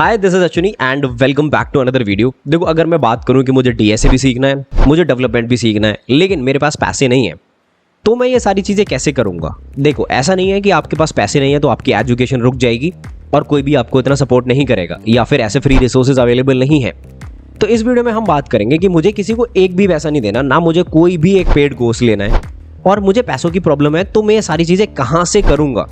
Hi this is Ashwini and welcome back to another video. देखो, अगर मैं बात करूं कि मुझे डीएसए भी सीखना है, मुझे डेवलपमेंट भी सीखना है, लेकिन मेरे पास पैसे नहीं है, तो मैं ये सारी चीज़ें कैसे करूंगा। देखो, ऐसा नहीं है कि आपके पास पैसे नहीं है तो आपकी एजुकेशन रुक जाएगी और कोई भी आपको इतना सपोर्ट नहीं करेगा या फिर ऐसे फ्री रिसोर्सेज अवेलेबल नहीं है। तो इस वीडियो में हम बात करेंगे कि मुझे किसी को एक भी पैसा नहीं देना, ना मुझे कोई भी एक पेड कोर्स लेना है, और मुझे पैसों की प्रॉब्लम है, तो मैं ये सारी चीज़ें कहाँ से करूँगा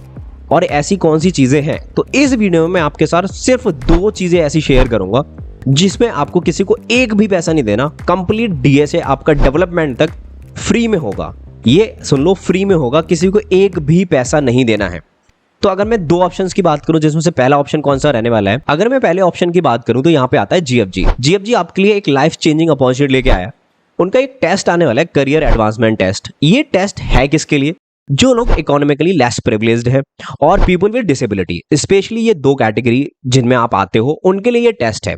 और ऐसी कौन सी चीज़ें हैं। तो इस वीडियो में मैं आपके साथ सिर्फ 2 चीज़ें ऐसी शेयर करूंगा जिसमें आपको किसी को एक भी पैसा नहीं देना, कंप्लीट डीएसए आपका डेवलपमेंट तक फ्री में होगा। ये सुन लो, फ्री में होगा, किसी को एक भी पैसा नहीं देना है। तो अगर मैं 2 ऑप्शंस की बात करूं, जिसमें से पहला ऑप्शन कौन सा रहने वाला है, अगर मैं पहले ऑप्शन की बात करूं तो यहाँ पे आता है जीएफजी। जीएफजी आपके लिए एक लाइफ चेंजिंग अपॉर्चुनिटी लेके आया। उनका एक टेस्ट आने वाला है, करियर एडवांसमेंट टेस्ट। ये टेस्ट है किसके लिए? जो लोग इकोनॉमिकली लेस प्रिविलेज्ड है और पीपल विद डिसेबिलिटी, स्पेशली ये 2 कैटेगरी जिनमें आप आते हो, उनके लिए ये टेस्ट है।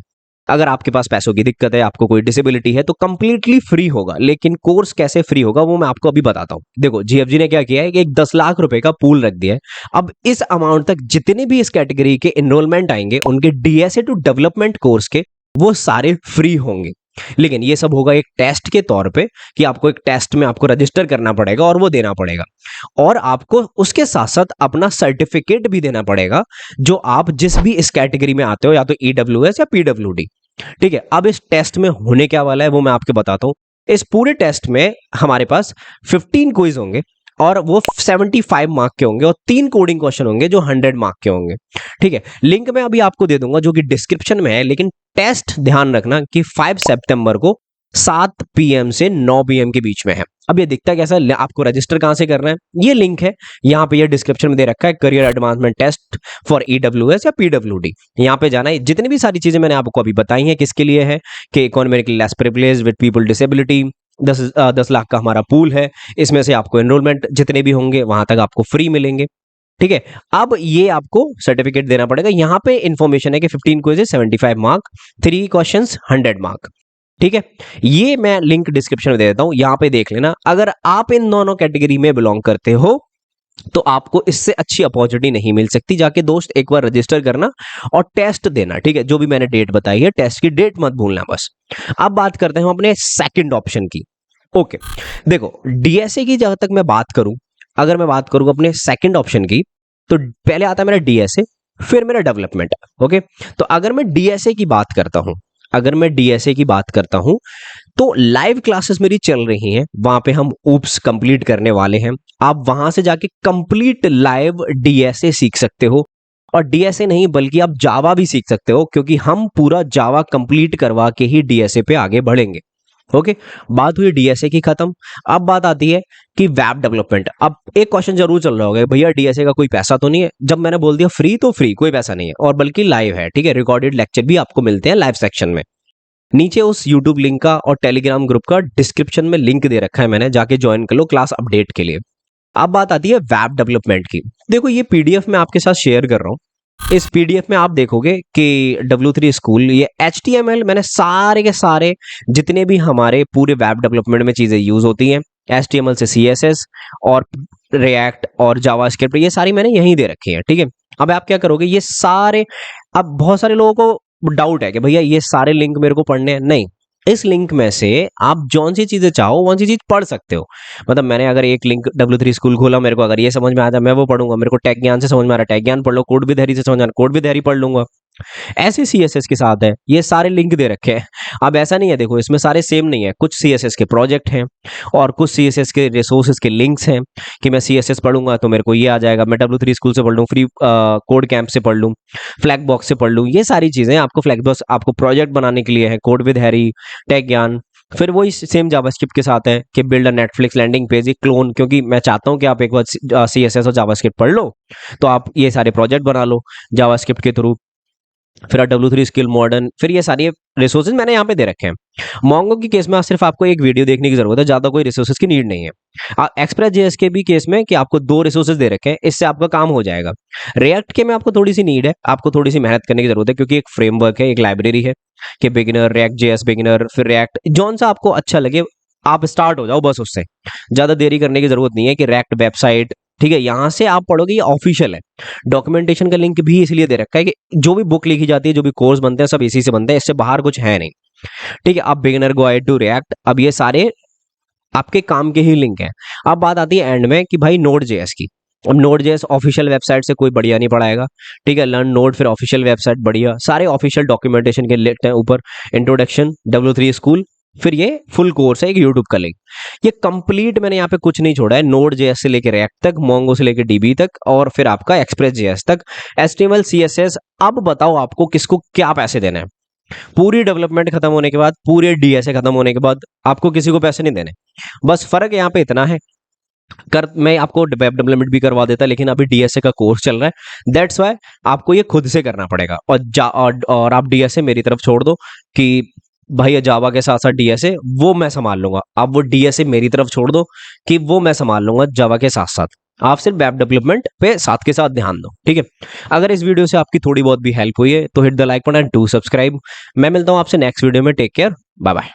अगर आपके पास पैसों की दिक्कत है, आपको कोई डिसेबिलिटी है, तो कंप्लीटली फ्री होगा। लेकिन कोर्स कैसे फ्री होगा वो मैं आपको अभी बताता हूं। देखो, जीएफजी ने क्या किया है कि एक 10 लाख रुपए का पूल रख दिया है। अब इस अमाउंट तक जितने भी इस कैटेगरी के एनरोलमेंट आएंगे, उनके डीएसए टू डेवलपमेंट कोर्स के, वो सारे फ्री होंगे। लेकिन ये सब होगा एक टेस्ट के तौर पे कि आपको एक टेस्ट में आपको रजिस्टर करना पड़ेगा और वो देना पड़ेगा, और आपको उसके साथ साथ अपना सर्टिफिकेट भी देना पड़ेगा जो आप जिस भी इस कैटेगरी में आते हो, या तो ईडब्ल्यूएस या पीडब्ल्यूडी। ठीक है, अब इस टेस्ट में होने क्या वाला है वो मैं आपको बताता हूं। इस पूरे टेस्ट में हमारे पास 15 क्विज होंगे और वो 75 मार्क के होंगे, और 3 कोडिंग क्वेश्चन होंगे जो 100 मार्क के होंगे। ठीक है, लिंक मैं अभी आपको दे दूंगा जो कि डिस्क्रिप्शन में है। लेकिन टेस्ट ध्यान रखना कि 5 सितंबर को 7 PM से 9 PM के बीच में है। अब ये दिखता कैसा है, आपको रजिस्टर कहां से करना है, ये लिंक है यहाँ पे, ये डिस्क्रिप्शन में दे रखा है, career advancement test for EWS या पीडब्ल्यूडी। यहाँ पे जाना है। जितनी भी सारी चीजें मैंने आपको अभी बताई हैं किसके लिए है, कि economically less privilege with people disability, 10 lakh का हमारा पूल है, इसमें से आपको एनरोलमेंट जितने भी होंगे वहां तक आपको फ्री मिलेंगे। ठीक है, अब ये आपको सर्टिफिकेट देना पड़ेगा। यहाँ पे इंफॉर्मेशन है कि 15 क्विज़ेस 75 मार्क, 3 क्वेश्चंस 100 मार्क। ठीक है, ये मैं लिंक डिस्क्रिप्शन में दे देता हूं, यहाँ पे देख लेना। अगर आप इन दोनों कैटेगरी में बिलोंग करते हो तो आपको इससे अच्छी अपॉर्चुनिटी नहीं मिल सकती। जाके दोस्त एक बार रजिस्टर करना और टेस्ट देना। ठीक है, जो भी मैंने डेट बताई है, टेस्ट की डेट मत भूलना बस। अब बात करते हैं अपने सेकंड ऑप्शन की। ओके, देखो, डीएसए की जहां तक मैं बात करूं, अगर मैं बात करूं अपने सेकंड ऑप्शन की, तो पहले आता है मेरा डीएसए, फिर मेरा डेवलपमेंट। ओके, तो अगर मैं डीएसए की बात करता हूं, तो लाइव क्लासेस मेरी चल रही हैं, वहां पे हम ऊप्स कंप्लीट करने वाले हैं। आप वहां से जाके कंप्लीट लाइव डीएसए सीख सकते हो, और डीएसए नहीं बल्कि आप जावा भी सीख सकते हो, क्योंकि हम पूरा जावा कंप्लीट करवा के ही डीएसए पे आगे बढ़ेंगे। ओके, बात हुई डीएसए की खत्म। अब बात आती है कि वेब डेवलपमेंट। अब एक क्वेश्चन जरूर चल रहा होगा, भैया डीएसए का कोई पैसा तो नहीं है? जब मैंने बोल दिया फ्री, तो फ्री, कोई पैसा नहीं है, और बल्कि लाइव है। ठीक है, रिकॉर्डेड लेक्चर भी आपको मिलते हैं लाइव सेक्शन में। नीचे उस यूट्यूब लिंक का और टेलीग्राम ग्रुप का डिस्क्रिप्शन में लिंक दे रखा है मैंने, जाके ज्वाइन कर लो क्लास अपडेट के लिए। अब बात आती है वेब डेवलपमेंट की। देखो, ये पीडीएफ मैं आपके साथ शेयर कर रहा हूँ। इस पीडीएफ में आप देखोगे कि W3 स्कूल, ये HTML, मैंने सारे के सारे जितने भी हमारे पूरे वेब डेवलपमेंट में चीजें यूज होती हैं, HTML से CSS और रिएक्ट और जावास्क्रिप्ट, ये सारी मैंने यहीं दे रखी है। ठीक है, अब आप क्या करोगे, ये सारे, अब बहुत सारे लोगों को डाउट है कि भैया ये सारे लिंक मेरे को पढ़ने हैं। नहीं, इस लिंक में से आप जौन सी चीजें चाहो वौन सी चीज पढ़ सकते हो। मतलब मैंने अगर एक लिंक W3 स्कूल खोला, मेरे को अगर ये समझ में आता है मैं वो पढ़ूंगा, मेरे को टेक ज्ञान से समझ में आ रहा है टेक ज्ञान पढ़ लो, कोड विद हैरी से समझ में आ रहा है कोड विद हैरी पढ़ लूंगा। ऐसे CSS के साथ है, ये सारे लिंक दे रखे हैं। अब ऐसा नहीं है, देखो इसमें सारे सेम नहीं है, कुछ CSS के प्रोजेक्ट हैं और कुछ CSS के रिसोर्सेज के लिंक्स हैं, कि मैं CSS पढ़ूंगा तो मेरे को ये आ जाएगा, मैं W3 स्कूल से पढ़ लूँ, फ्री कोड कैंप से पढ़ लूँ, फ्लैग बॉक्स से पढ़ लूँ, ये सारी चीजें आपको फ्लैग बॉक्स आपको प्रोजेक्ट बनाने के लिए है, कोड विद हैरी, टेक ज्ञान। फिर वही सेम जावास्क्रिप्ट के साथ है कि build a Netflix landing page, एक क्लोन, क्योंकि मैं चाहता हूं कि आप एक बार CSS और जावास्क्रिप्ट पढ़ लो तो आप ये सारे प्रोजेक्ट बना लो जावास्क्रिप्ट के थ्रू। फिर W3 स्किल मॉडर्न, फिर ये सारी रिसोर्सेज मैंने यहाँ पे दे रखे हैं। मोंगो की केस में सिर्फ आपको एक वीडियो देखने की जरूरत है, ज्यादा कोई रिसोर्सेज की नीड नहीं है। एक्सप्रेस जेएस के भी केस में कि आपको 2 रिसोर्सेज दे रखे हैं, इससे आपका काम हो जाएगा। रिएक्ट के में आपको थोड़ी सी नीड है, आपको थोड़ी सी मेहनत करने की जरूरत है, क्योंकि एक फ्रेमवर्क है, एक लाइब्रेरी है कि बिगिनर, रिएक्ट जेएस बिगिनर, फिर रिएक्ट, जौन सा आपको अच्छा लगे आप स्टार्ट हो जाओ बस, उससे ज्यादा देरी करने की जरूरत नहीं है कि रिएक्ट वेबसाइट ठीक है, यहां से आप पढ़ोगे, ये ऑफिशियल है। डॉक्यूमेंटेशन का लिंक भी इसलिए दे रखा है कि जो भी बुक लिखी जाती है, जो भी कोर्स बनते हैं, सब इसी से बनते हैं, इससे बाहर कुछ है नहीं। ठीक है, अब बिगिनर गाइड टू रिएक्ट, अब ये सारे आपके काम के ही लिंक हैं। अब बात आती है एंड में कि भाई नोड जेएस की। अब नोड जेएस ऑफिशियल वेबसाइट से कोई बढ़िया नहीं पढ़ाएगा। ठीक है, लर्न नोड, फिर ऑफिशियल वेबसाइट बढ़िया, सारे ऑफिशियल डॉक्यूमेंटेशन के लिंक हैं ऊपर। इंट्रोडक्शन, W3 स्कूल, फिर ये फुल कोर्स है एक यूट्यूब का लिंक। ये कंप्लीट मैंने यहाँ पे कुछ नहीं छोड़ा है, नोड जेएस से लेकर रिएक्ट तक, मोंगो से लेकर डीबी तक, और फिर आपका एक्सप्रेस जेएस तक, HTML CSS। अब बताओ आपको किसको क्या पैसे देने हैं। पूरी डेवलपमेंट खत्म होने के बाद, पूरे डीएसए खत्म होने के बाद आपको किसी को पैसे नहीं देने। बस फर्क यहाँ पे इतना है, मैं आपको वेब डेवलपमेंट भी करवा देता, लेकिन अभी डीएसए का कोर्स चल रहा है, दैट्स वाई आपको ये खुद से करना पड़ेगा। और आप डीएसए मेरी तरफ छोड़ दो कि भाई जावा के साथ साथ डीएसए वो मैं संभाल लूंगा। आप वो डीएसए मेरी तरफ छोड़ दो कि वो मैं संभाल लूंगा जावा के साथ साथ। आप सिर्फ वेब डेवलपमेंट पे साथ के साथ ध्यान दो, ठीक है। अगर इस वीडियो से आपकी थोड़ी बहुत भी हेल्प हुई है तो hit the like button and do subscribe. मैं मिलता हूं आपसे नेक्स्ट वीडियो में, टेक केयर, बाय बाय।